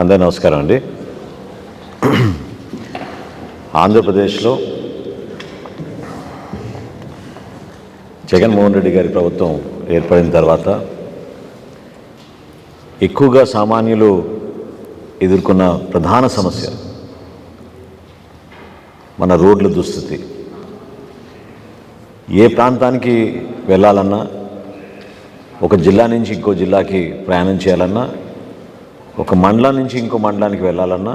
అందరూ నమస్కారం అండి. ఆంధ్రప్రదేశ్లో జగన్మోహన్ రెడ్డి గారి ప్రభుత్వం ఏర్పడిన తర్వాత ఎక్కువగా సామాన్యులు ఎదుర్కొన్న ప్రధాన సమస్య మన రోడ్ల దుస్థితి. ఏ ప్రాంతానికి వెళ్ళాలన్నా, ఒక జిల్లా నుంచి ఇంకో జిల్లాకి ప్రయాణం చేయాలన్నా, ఒక మండలం నుంచి ఇంకో మండలానికి వెళ్ళాలన్నా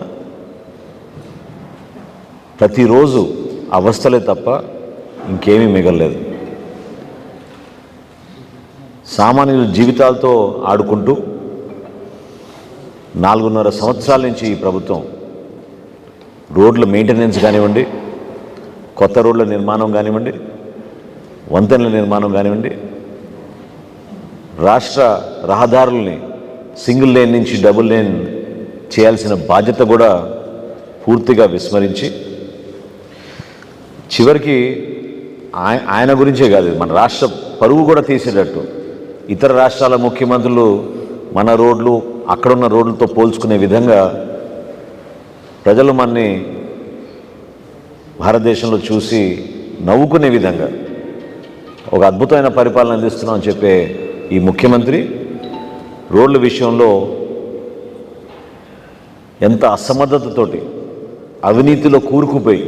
ప్రతిరోజు అవస్థలే తప్ప ఇంకేమీ మిగలలేదు. సామాన్యుల జీవితాలతో ఆడుకుంటూ 4.5 సంవత్సరాల నుంచి ఈ ప్రభుత్వం రోడ్ల మెయింటెనెన్స్ కానివ్వండి, కొత్త రోడ్ల నిర్మాణం కానివ్వండి, వంతెనల నిర్మాణం కానివ్వండి, రాష్ట్ర రహదారుల్ని సింగిల్ లేన్ నుంచి డబుల్ లేన్ చేయాల్సిన బాధ్యత కూడా పూర్తిగా విస్మరించి, చివరికి ఆయన గురించే కాదు, మన రాష్ట్ర పరువు కూడా తీసేటట్టు ఇతర రాష్ట్రాల ముఖ్యమంత్రులు మన రోడ్లు అక్కడున్న రోడ్లతో పోల్చుకునే విధంగా ప్రజలు మనని భారతదేశంలో చూసి నవ్వుకునే విధంగా ఒక అద్భుతమైన పరిపాలన అందిస్తున్నామని చెప్పే ఈ ముఖ్యమంత్రి రోడ్ల విషయంలో ఎంత అసమర్థతతోటి, అవినీతిలో కూరుకుపోయి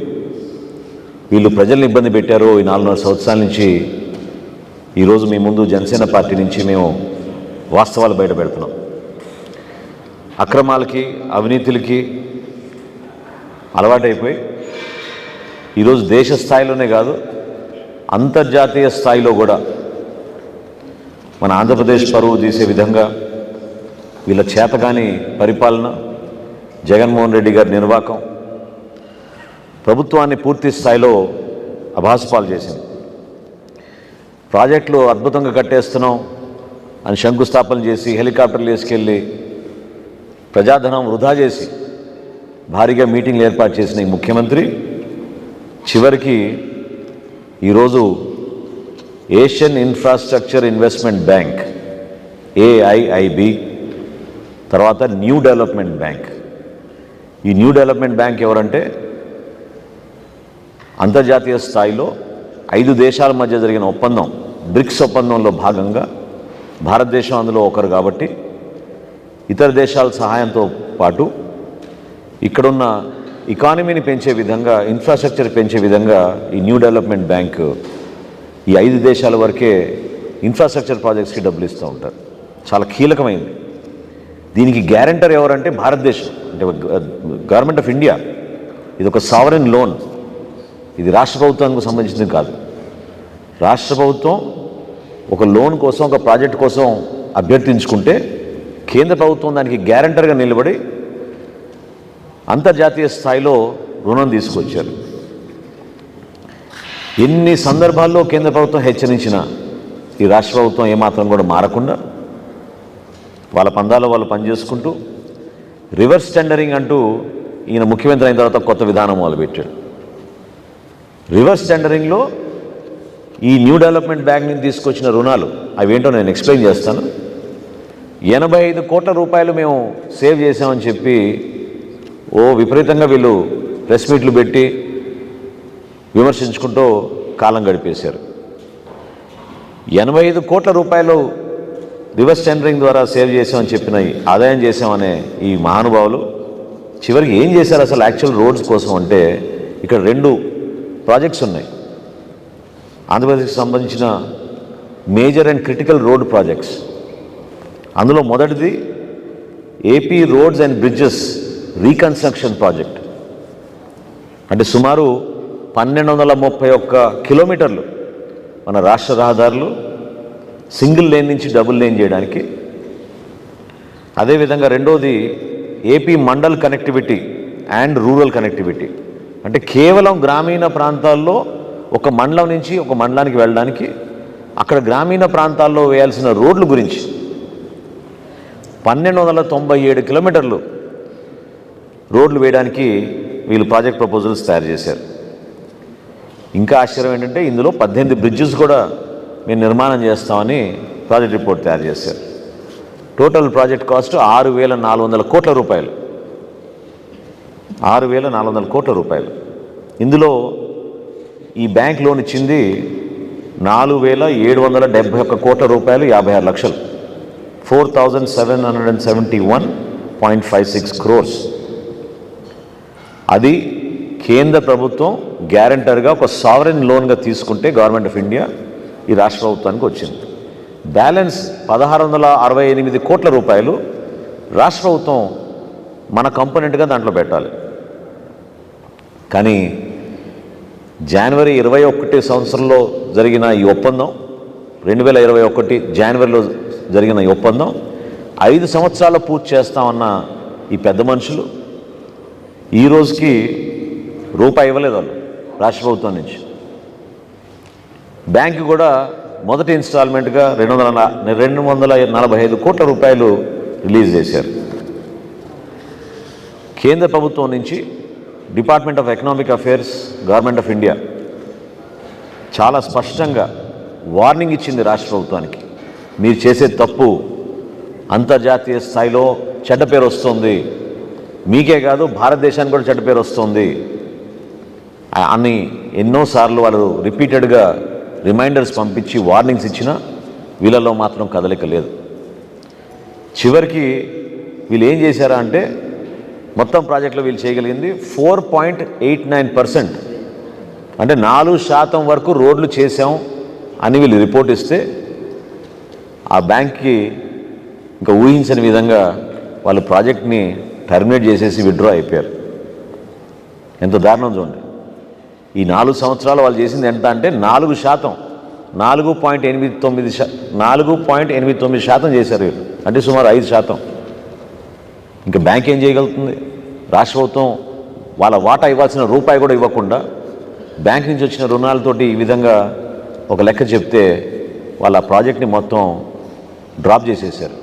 వీళ్ళు ప్రజల్ని ఇబ్బంది పెట్టారో ఈ 4.5 సంవత్సరాల నుంచి ఈరోజు మీ ముందు జనసేన పార్టీ నుంచి మేము వాస్తవాలు బయట పెడుతున్నాం. అక్రమాలకి, అవినీతులకి అలవాటైపోయి ఈరోజు దేశ స్థాయిలోనే కాదు, అంతర్జాతీయ స్థాయిలో కూడా మన ఆంధ్రప్రదేశ్ పరువు తీసే విధంగా వీళ్ళ చేతగాని పరిపాలన, జగన్మోహన్ రెడ్డి గారి నిర్వాకం ప్రభుత్వాన్ని పూర్తి స్థాయిలో అభాసుపాలు చేసింది. ప్రాజెక్టులు అద్భుతంగా కట్టేస్తున్నాం అని శంకుస్థాపన చేసి హెలికాప్టర్లు వేసుకెళ్ళి ప్రజాధనం వృధా చేసి భారీగా మీటింగ్లు ఏర్పాటు చేసిన ఈ ముఖ్యమంత్రి చివరికి ఈరోజు Asian infrastructure investment bank AIIB, తర్వాత న్యూ డెవలప్మెంట్ బ్యాంక్. ఈ న్యూ డెవలప్మెంట్ బ్యాంక్ ఎవరంటే అంతర్జాతీయ స్థాయిలో 5 దేశాల మధ్య జరిగిన ఒప్పందం, బ్రిక్స్ ఒప్పందంలో భాగంగా భారతదేశం అందులో ఒకరు కాబట్టి ఇతర దేశాల సహాయంతో పాటు ఇక్కడున్న ఎకానమీని పెంచే విధంగా, ఇన్ఫ్రాస్ట్రక్చర్ పెంచే విధంగా ఈ న్యూ డెవలప్మెంట్ బ్యాంక్ ఈ 5 దేశాల వరకే ఇన్ఫ్రాస్ట్రక్చర్ ప్రాజెక్ట్స్కి డబ్బులు ఇస్తూ ఉంటారు. చాలా కీలకమైంది. దీనికి గ్యారంటర్ ఎవరంటే భారతదేశం, అంటే గవర్నమెంట్ ఆఫ్ ఇండియా. ఇది ఒక సావరెన్ లోన్. ఇది రాష్ట్ర ప్రభుత్వానికి సంబంధించింది కాదు. రాష్ట్ర ప్రభుత్వం ఒక లోన్ కోసం, ఒక ప్రాజెక్ట్ కోసం అభ్యర్థించుకుంటే కేంద్ర ప్రభుత్వం దానికి గ్యారంటర్గా నిలబడి అంతర్జాతీయ స్థాయిలో రుణం తీసుకొచ్చారు. ఎన్ని సందర్భాల్లో కేంద్ర ప్రభుత్వం హెచ్చరించినా ఈ రాష్ట్ర ప్రభుత్వం ఏమాత్రం కూడా మారకుండా వాళ్ళ పందాలో వాళ్ళు పనిచేసుకుంటూ రివర్స్ టెండరింగ్ అంటూ ఈయన ముఖ్యమంత్రి అయిన తర్వాత కొత్త విధానం మొదలుపెట్టాడు. రివర్స్ టెండరింగ్లో ఈ న్యూ డెవలప్మెంట్ బ్యాంక్ నుంచి తీసుకొచ్చిన రుణాలు అవేంటో నేను ఎక్స్ప్లెయిన్ చేస్తాను. 85 కోట్ల రూపాయలు మేము సేవ్ చేసామని చెప్పి విపరీతంగా వీళ్ళు ప్రెస్ మీట్లు పెట్టి విమర్శించుకుంటూ కాలం గడిపేశారు. 85 కోట్ల రూపాయలు రివర్స్ టెండరింగ్ ద్వారా సేవ్ చేసామని చెప్పిన, ఆదాయం చేసామనే ఈ మహానుభావులు చివరికి ఏం చేశారు అసలు యాక్చువల్ రోడ్స్ కోసం అంటే, ఇక్కడ 2 ప్రాజెక్ట్స్ ఉన్నాయి ఆంధ్రప్రదేశ్కి సంబంధించిన major and critical road projects. అందులో మొదటిది AP roads and bridges reconstruction project. అంటే సుమారు 1231 కిలోమీటర్లు మన రాష్ట్ర రహదారులు సింగిల్ లేన్ నుంచి డబుల్ లేన్ చేయడానికి. అదేవిధంగా రెండోది AP mandal connectivity and rural connectivity. అంటే కేవలం గ్రామీణ ప్రాంతాల్లో ఒక మండలం నుంచి ఒక మండలానికి వెళ్ళడానికి, అక్కడ గ్రామీణ ప్రాంతాల్లో వేయాల్సిన రోడ్ల గురించి 1297 కిలోమీటర్లు రోడ్లు వేయడానికి వీళ్ళు ప్రాజెక్ట్ ప్రపోజల్స్ తయారు చేశారు. ఇంకా ఆశ్చర్యం ఏంటంటే ఇందులో 18 బ్రిడ్జెస్ కూడా మేము నిర్మాణం చేస్తామని ప్రాజెక్ట్ రిపోర్ట్ తయారు చేశారు. టోటల్ ప్రాజెక్ట్ కాస్ట్ 6,400 కోట్ల రూపాయలు. 6,400 కోట్ల రూపాయలు. ఇందులో ఈ బ్యాంక్ లోన్ ఇచ్చింది 4,771 కోట్ల రూపాయలు, 56 లక్షలు, 4,771.56 crores. అది కేంద్ర ప్రభుత్వం గ్యారంటర్గా ఒక సావరెన్ లోన్గా తీసుకుంటే గవర్నమెంట్ ఆఫ్ ఇండియా ఈ రాష్ట్ర ప్రభుత్వానికి వచ్చింది. బ్యాలెన్స్ 1,668 కోట్ల రూపాయలు రాష్ట్ర ప్రభుత్వం మన కంపోనెంట్గా దాంట్లో పెట్టాలి. కానీ జనవరి 21 సంవత్సరంలో జరిగిన ఈ ఒప్పందం, 2021 జనవరిలో జరిగిన ఈ ఒప్పందం 5 సంవత్సరాలు పూర్తి చేస్తామన్న ఈ పెద్ద మనుషులు ఈ రోజుకి రూపాయి ఇవ్వలేదు వాళ్ళు రాష్ట్ర ప్రభుత్వం నుంచి. బ్యాంకు కూడా మొదటి ఇన్స్టాల్మెంట్గా 245 కోట్ల రూపాయలు రిలీజ్ చేశారు. కేంద్ర ప్రభుత్వం నుంచి department of economic affairs, government of India చాలా స్పష్టంగా వార్నింగ్ ఇచ్చింది రాష్ట్ర ప్రభుత్వానికి. మీరు చేసే తప్పు అంతర్జాతీయ స్థాయిలో చెడ్డ పేరు వస్తుంది, మీకే కాదు భారతదేశానికి కూడా చెడ్డ పేరు వస్తుంది అని ఎన్నోసార్లు వాళ్ళు రిపీటెడ్గా రిమైండర్స్ పంపించి వార్నింగ్స్ ఇచ్చినా వీళ్ళలో మాత్రం కదలిక లేదు. చివరికి వీళ్ళు ఏం చేశారా అంటే మొత్తం ప్రాజెక్టులో వీళ్ళు చేయగలిగింది 4.89%, అంటే 4% వరకు రోడ్లు చేశాం అని వీళ్ళు రిపోర్ట్ ఇస్తే ఆ బ్యాంక్కి ఇంకా ఊహించని విధంగా వాళ్ళు ప్రాజెక్ట్ని టర్మినేట్ చేసేసి విత్డ్రా అయిపోయారు. ఎంత దారుణం చూడండి. ఈ 4 సంవత్సరాలు వాళ్ళు చేసింది ఎంత అంటే 4%, 4.89% చేశారు వీళ్ళు, అంటే సుమారు 5%. ఇంకా బ్యాంక్ ఏం చేయగలుగుతుంది? రాష్ట్ర ప్రభుత్వం వాళ్ళ వాటా ఇవ్వాల్సిన రూపాయి కూడా ఇవ్వకుండా బ్యాంక్ నుంచి వచ్చిన రుణాలతోటి ఈ విధంగా ఒక లెక్క చెప్తే వాళ్ళ ప్రాజెక్ట్ని మొత్తం డ్రాప్ చేసేసారు.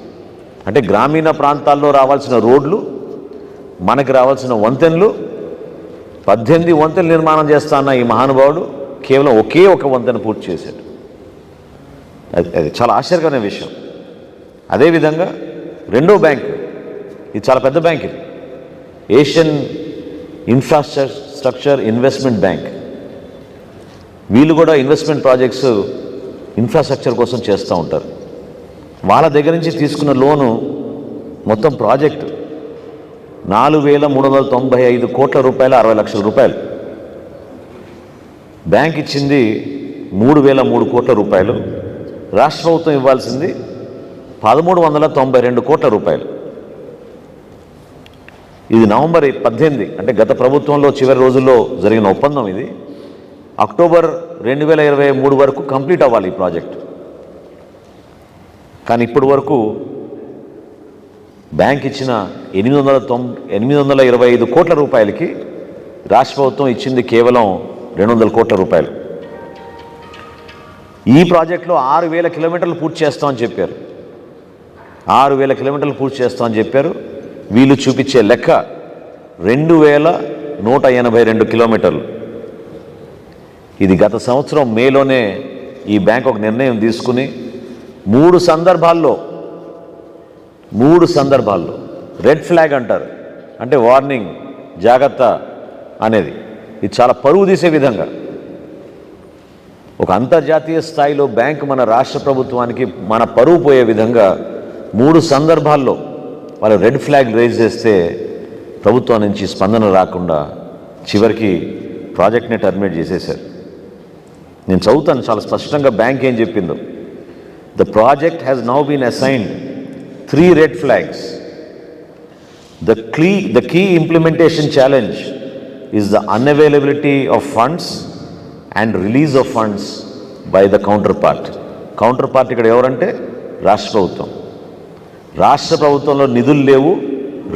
అంటే గ్రామీణ ప్రాంతాల్లో రావాల్సిన రోడ్లు, మనకి రావాల్సిన వంతెనలు, 18 వంతెనలు నిర్మాణం చేస్తా అన్న ఈ మహానుభావుడు కేవలం ఒకే ఒక వంతెన పూర్తి చేశాడు. అది చాలా ఆశ్చర్యకరమైన విషయం. అదేవిధంగా రెండో బ్యాంక్, ఇది చాలా పెద్ద బ్యాంక్, ఇది ఏషియన్ ఇన్ఫ్రాస్ట్రక్చర్ ఇన్వెస్ట్మెంట్ బ్యాంక్. వీళ్ళు కూడా ఇన్వెస్ట్మెంట్ ప్రాజెక్ట్స్ ఇన్ఫ్రాస్ట్రక్చర్ కోసం చేస్తూ ఉంటారు. వాళ్ళ దగ్గర నుంచి తీసుకున్న లోను మొత్తం ప్రాజెక్టు 4,395 కోట్ల రూపాయలు, 60 లక్షల రూపాయలు. బ్యాంక్ ఇచ్చింది 3,003 కోట్ల రూపాయలు, రాష్ట్ర ప్రభుత్వం ఇవ్వాల్సింది 1,392 కోట్ల రూపాయలు. ఇది నవంబర్ 18, అంటే గత ప్రభుత్వంలో చివరి రోజుల్లో జరిగిన ఒప్పందం. ఇది అక్టోబర్ 2023 వరకు కంప్లీట్ అవ్వాలి ఈ ప్రాజెక్టు. కానీ ఇప్పటి వరకు బ్యాంక్ ఇచ్చిన 825 కోట్ల రూపాయలకి రాష్ట్ర ప్రభుత్వం ఇచ్చింది కేవలం 200 కోట్ల రూపాయలు. ఈ ప్రాజెక్టులో 6,000 కిలోమీటర్లు పూర్తి చేస్తామని చెప్పారు. 6,000 కిలోమీటర్లు పూర్తి చేస్తామని చెప్పారు. వీళ్ళు చూపించే లెక్క 2,182 కిలోమీటర్లు. ఇది గత సంవత్సరం మేలోనే ఈ బ్యాంక్ ఒక నిర్ణయం తీసుకుని 3 సందర్భాల్లో రెడ్ ఫ్లాగ్ అంటారు, అంటే వార్నింగ్, జాగ్రత్త అనేది. ఇది చాలా పరువు తీసే విధంగా ఒక అంతర్జాతీయ స్థాయిలో బ్యాంక్ మన రాష్ట్ర ప్రభుత్వానికి మన పరువు పోయే విధంగా 3 సందర్భాల్లో వాళ్ళు రెడ్ ఫ్లాగ్ రేజ్ చేస్తే ప్రభుత్వం నుంచి స్పందన రాకుండా చివరికి ప్రాజెక్ట్ని టర్మినేట్ చేసేశారు. నేను చదువుతాను చాలా స్పష్టంగా బ్యాంక్ ఏం చెప్పిందో. The project has now been assigned 3 red flags. The key implementation challenge is the unavailability of funds and release of funds by the counterpart. Counterpart ఇక్కడ ఎవరంటే రాష్ట్ర ప్రభుత్వం. రాష్ట్ర ప్రభుత్వంలో నిధులు లేవు,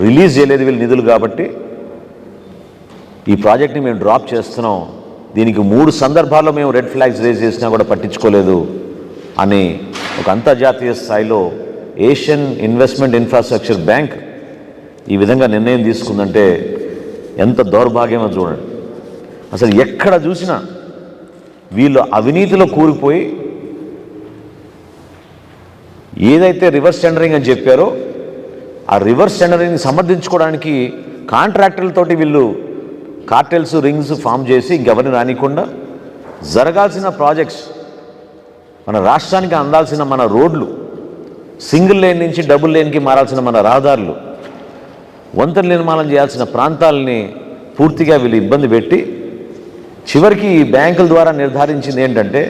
రిలీజ్ చేయలేదు వీళ్ళు నిధులు. కాబట్టి ఈ ప్రాజెక్ట్ని మేము డ్రాప్ చేస్తున్నాం, దీనికి 3 సందర్భాల్లో మేము రెడ్ ఫ్లాగ్స్ రేజ్ చేసినా కూడా పట్టించుకోలేదు అని ఒక అంతర్జాతీయ స్థాయిలో ఏషియన్ ఇన్వెస్ట్మెంట్ ఇన్ఫ్రాస్ట్రక్చర్ బ్యాంక్ ఈ విధంగా నిర్ణయం తీసుకుందంటే ఎంత దౌర్భాగ్యమో చూడండి. అసలు ఎక్కడ చూసినా వీళ్ళు అవినీతిలో కూరుకుపోయి ఏదైతే రివర్స్ టెండరింగ్ అని చెప్పారో ఆ రివర్స్ టెండరింగ్ సమర్థించుకోవడానికి కాంట్రాక్టర్లతోటి వీళ్ళు కార్టెల్స్ రింగ్స్ ఫామ్ చేసి ఇంకెవరిని రానికుండా జరగాల్సిన ప్రాజెక్ట్స్, మన రాష్ట్రానికి అందాల్సిన మన రోడ్లు, సింగిల్ లేన్ నుంచి డబుల్ లేన్కి మారాల్సిన మన రహదారులు, వంతెన నిర్మాణం చేయాల్సిన ప్రాంతాలని పూర్తిగా వీళ్ళు ఇబ్బంది పెట్టి చివరికి ఈ బ్యాంకుల ద్వారా నిర్ధారించింది ఏంటంటే,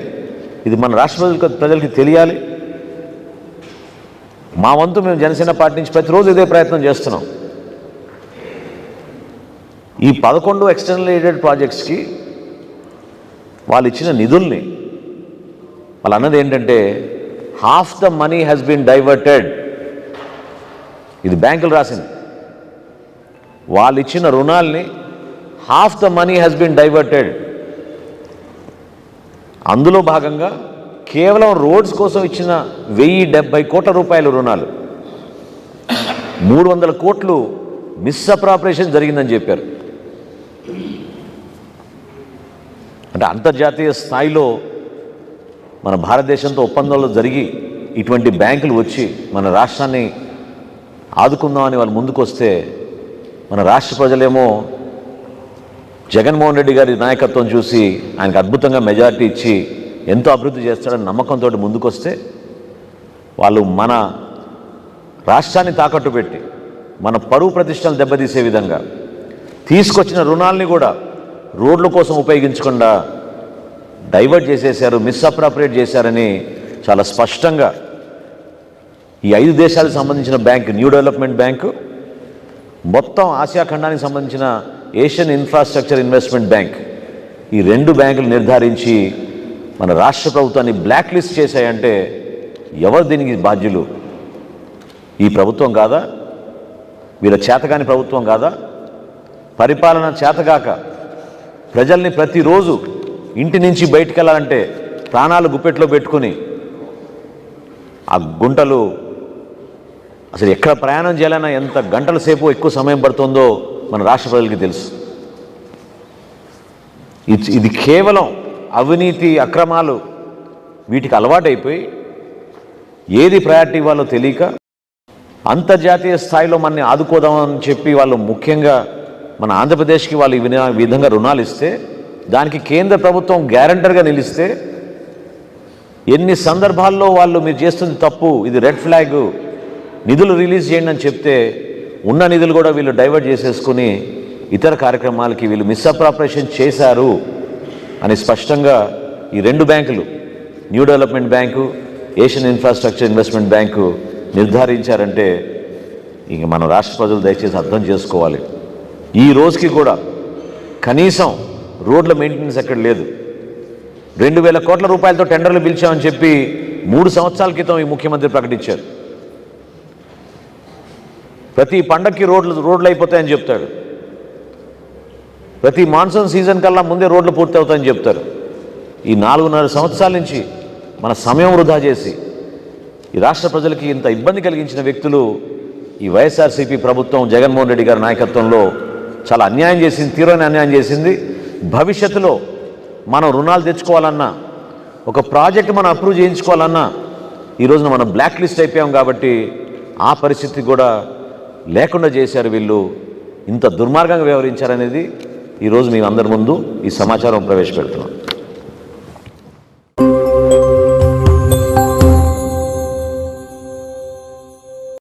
ఇది మన రాష్ట్ర ప్రజలకి తెలియాలి. మా వంతు మేము జనసేన పార్టీ నుంచి ప్రతిరోజు ఇదే ప్రయత్నం చేస్తున్నాం. ఈ 11 ఎక్స్టర్నల్ ఎయిడెడ్ ప్రాజెక్ట్స్కి వాళ్ళు ఇచ్చిన నిధుల్ని వాళ్ళు అన్నది ఏంటంటే, half the money has been diverted. ఇది బ్యాంకులు రాసింది. వాళ్ళు ఇచ్చిన రుణాల్ని half the money has been diverted. అందులో భాగంగా కేవలం రోడ్స్ కోసం ఇచ్చిన 1070 కోట్ల రూపాయల రుణాలు, 300 కోట్లు మిస్అప్రాపరేషన్ జరిగిందని చెప్పారు. అంటే అంతర్జాతీయ స్థాయిలో మన భారతదేశంతో ఒప్పందాలు జరిగి ఇటువంటి బ్యాంకులు వచ్చి మన రాష్ట్రాన్ని ఆదుకుందామని వాళ్ళు ముందుకు వస్తే, మన రాష్ట్ర ప్రజలేమో జగన్మోహన్ రెడ్డి గారి నాయకత్వం చూసి ఆయనకు అద్భుతంగా మెజారిటీ ఇచ్చి ఎంతో అభివృద్ధి చేస్తాడని నమ్మకంతో ముందుకొస్తే, వాళ్ళు మన రాష్ట్రాన్ని తాకట్టు పెట్టి మన పరువు ప్రతిష్టలు దెబ్బతీసే విధంగా తీసుకొచ్చిన రుణాలని కూడా రోడ్ల కోసం ఉపయోగించకుండా డైవర్ట్ చేసేశారు, మిస్అప్రాపరేట్ చేశారని చాలా స్పష్టంగా ఈ 5 దేశాలకు సంబంధించిన బ్యాంక్, న్యూ డెవలప్మెంట్ బ్యాంకు, మొత్తం ఆసియా ఖండానికి సంబంధించిన ఏషియన్ ఇన్ఫ్రాస్ట్రక్చర్ ఇన్వెస్ట్మెంట్ బ్యాంక్, ఈ 2 బ్యాంకులు నిర్ధారించి మన రాష్ట్ర ప్రభుత్వాన్ని బ్లాక్ లిస్ట్ చేశాయంటే ఎవరు దీనికి బాధ్యులు? ఈ ప్రభుత్వం కాదా? వీళ్ళ చేతగాని ప్రభుత్వం కాదా? పరిపాలన చేతగాక ప్రజల్ని ప్రతిరోజు ఇంటి నుంచి బయటికి వెళ్ళాలంటే ప్రాణాలు గుప్పెట్లో పెట్టుకుని ఆ గుంటలు, అసలు ఎక్కడ ప్రయాణం చేయాలన్నా ఎంత గంటల సేపు ఎక్కువ సమయం పడుతుందో మన రాష్ట్ర ప్రజలకి తెలుసు. ఇది కేవలం అవినీతి, అక్రమాలు వీటికి అలవాటైపోయి ఏది ప్రయారిటీ ఇవ్వాలో తెలియక అంతర్జాతీయ స్థాయిలో మనని ఆదుకోదామని చెప్పి వాళ్ళు ముఖ్యంగా మన ఆంధ్రప్రదేశ్కి వాళ్ళు ఈ విధంగా రుణాలు ఇస్తే, దానికి కేంద్ర ప్రభుత్వం గ్యారంటర్గా నిలిస్తే, ఎన్ని సందర్భాల్లో వాళ్ళు మీరు చేస్తుంది తప్పు, ఇది రెడ్ ఫ్లాగ్, నిధులు రిలీజ్ చేయండి అని చెప్తే ఉన్న నిధులు కూడా వీళ్ళు డైవర్ట్ చేసేసుకుని ఇతర కార్యక్రమాలకి వీళ్ళు మిస్అప్రాపరేషన్ చేశారు అని స్పష్టంగా ఈ 2 బ్యాంకులు, new development bank, Asian infrastructure investment bank నిర్ధారించారంటే ఇంక మన రాష్ట్ర ప్రజలు దయచేసి అర్థం చేసుకోవాలి. ఈ రోజుకి కూడా కనీసం రోడ్ల మెయింటెనెన్స్ ఎక్కడ లేదు. 2000 కోట్ల రూపాయలతో టెండర్లు పిలిచామని చెప్పి 3 సంవత్సరాల క్రితం ఈ ముఖ్యమంత్రి ప్రకటించారు. ప్రతి పండక్కి రోడ్లు అయిపోతాయని చెప్తాడు. ప్రతి మాన్సూన్ సీజన్ కల్లా ముందే రోడ్లు పూర్తి అవుతాయని చెప్తారు. ఈ 4.5 సంవత్సరాల నుంచి మన సమయం వృధా చేసి ఈ రాష్ట్ర ప్రజలకి ఇంత ఇబ్బంది కలిగించిన వ్యక్తులు ఈ వైఎస్ఆర్సీపీ ప్రభుత్వం, జగన్మోహన్ రెడ్డి గారి నాయకత్వంలో చాలా అన్యాయం చేసింది, తీవ్రమైన అన్యాయం చేసింది. భవిష్యత్తులో మనం రుణాలు తెచ్చుకోవాలన్నా, ఒక ప్రాజెక్ట్ మనం అప్రూవ్ చేయించుకోవాలన్నా ఈ రోజున మనం బ్లాక్ లిస్ట్ అయిపోయాం. కాబట్టి ఆ పరిస్థితి కూడా లేకుండా చేశారు వీళ్ళు. ఇంత దుర్మార్గంగా వ్యవహరించారనేది ఈరోజు మీ అందరి ముందు ఈ సమాచారం ప్రవేశపెడుతున్నాం.